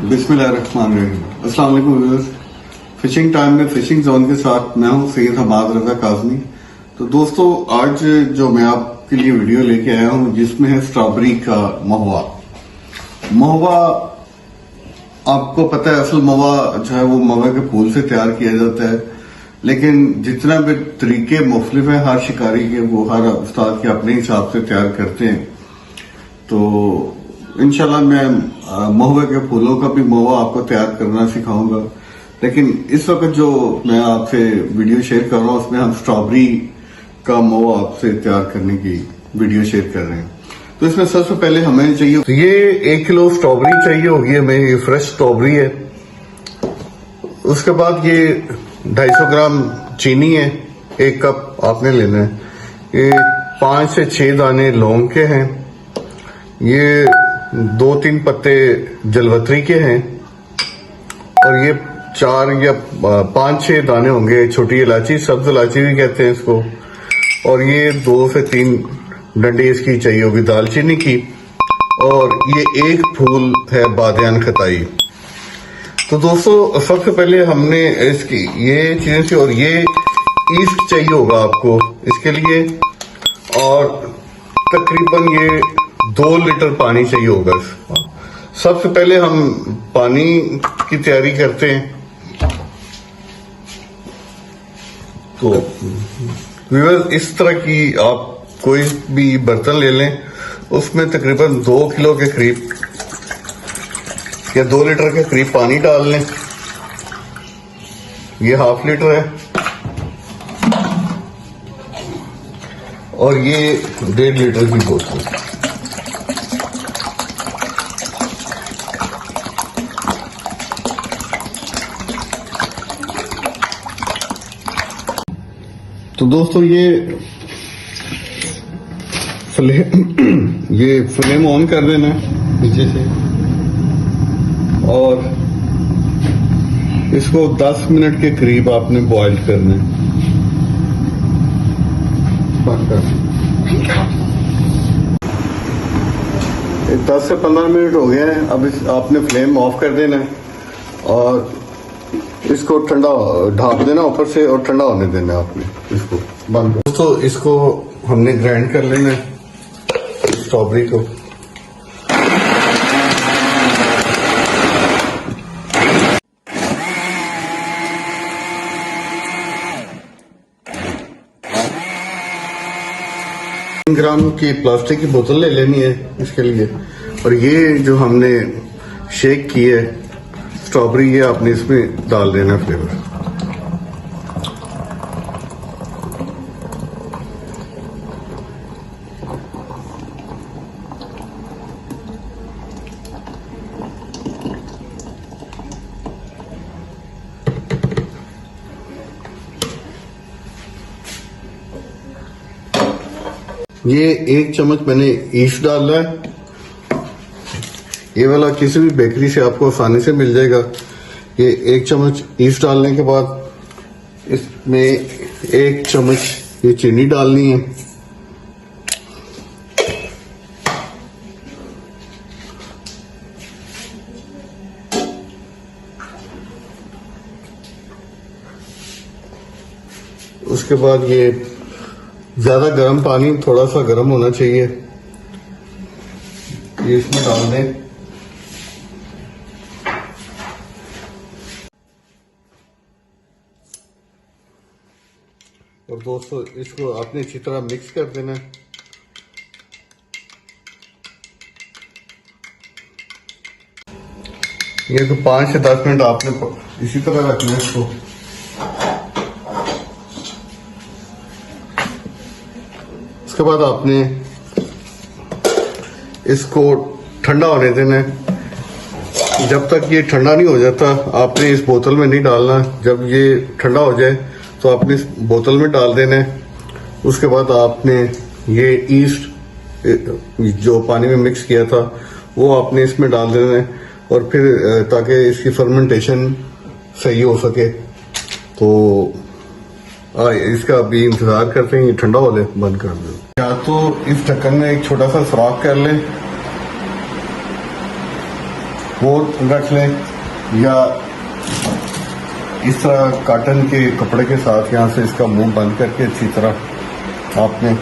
बिस्मिल्लाहिर्रहमानिर्रहीम। अस्सलाम वालेकुम व्यूअर्स। फिशिंग टाइम में फिशिंग जोन के साथ मैं हूं सैयद हमाद रजा काज़मी। तो दोस्तों, आज जो मैं आपके लिए वीडियो लेके आया हूं जिसमें है स्ट्रॉबेरी का महुआ। आपको पता है असल महुआ जो है वो महुए के फूल से तैयार किया जाता है, लेकिन जितना भी तरीके मुख्तलिफ है हर शिकारी के, वो हर उस्ताद के अपने हिसाब से तैयार करते हैं। तो इंशाल्लाह मैं महुए के फूलों का भी महुआ आपको तैयार करना सिखाऊंगा। लेकिन इस वक्त जो मैं आपसे वीडियो शेयर कर रहा हूं उसमें हम स्ट्रॉबेरी का महुआ आपसे तैयार करने की वीडियो शेयर कर रहे हैं। तो इसमें सबसे पहले हमें चाहिए, तो ये 1 किलो स्ट्रॉबेरी चाहिए होगी हमें। ये फ्रेश स्ट्रॉबेरी है। उसके बाद ये 250 ग्राम चीनी है, 1 कप आपने लेना है। ये 5 से 6 दाने लौंग के हैं। ये 2-3 पत्ते जलवतरी के हैं और ये 4 या 5-6 दाने होंगे छोटी इलायची, सब्ज इलायची भी कहते हैं इसको। और ये 2 से 3 डंडी इसकी चाहिए होगी दालचीनी की। और ये 1 फूल है बादियान खताई। तो दोस्तों, सबसे पहले हमने इसकी ये चीजें से, और ये ईस्ट चाहिए होगा आपको इसके लिए। और तकरीबन ये 2 लीटर पानी चाहिए होगा। सबसे पहले हम पानी की तैयारी करते हैं। तो व्यूअर्स, इस तरह की आप कोई भी बर्तन ले लें, उसमें तकरीबन 2 किलो के करीब या 2 लीटर के करीब पानी डाल लें। ये 1/2 लीटर है और ये 1.5 लीटर की बोतल। तो दोस्तों, ये फ्लेम ऑन कर देना है नीचे से और इसको 10 मिनट के करीब आपने बॉईल करना है। 10 से 15 मिनट हो गए हैं। अब आपने फ्लेम ऑफ कर देना है और इसको ठंडा ढाप देना ऊपर से और ठंडा होने देना है आपने। इसको बंद कर। तो इसको हमने ग्राइंड कर लेना है स्ट्रॉबेरी को। ग्राम की प्लास्टिक की बोतल ले लेनी है इसके लिए। और ये जो हमने शेक की है स्ट्रॉबेरी, ये आपने इसमें डाल देना फ्लेवर। ये 1 चम्मच मैंने ईस्ट डाला है। ये वाला किसी भी बेकरी से आपको आसानी से मिल जाएगा। ये 1 चम्मच ईस्ट डालने के बाद इसमें 1 चम्मच ये चीनी डालनी है। उसके बाद ये ज्यादा गर्म पानी, थोड़ा सा गर्म होना चाहिए, ये इसमें डाल दें। और दोस्तों, इसको आपने अच्छी तरह मिक्स कर देना है। ये तो 5 से 10 मिनट आपने इसी तरह रखना है इसको। उसके बाद आपने इसको ठंडा होने देना है। जब तक ये ठंडा नहीं हो जाता आपने इस बोतल में नहीं डालना। जब ये ठंडा हो जाए तो आपने इस बोतल में डाल देना है। उसके बाद आपने ये ईस्ट जो पानी में मिक्स किया था वो आपने इसमें डाल देना है। और फिर ताकि इसकी फर्मेंटेशन सही हो सके, तो इसका अभी इंतजार करते हैं ये ठंडा हो ले, बंद कर दो। या तो इस ढक्कन में एक छोटा सा सुराख कर लें वो रख लें, या इस तरह कॉटन के कपड़े के साथ यहाँ से इसका मुंह बंद करके अच्छी तरह आपने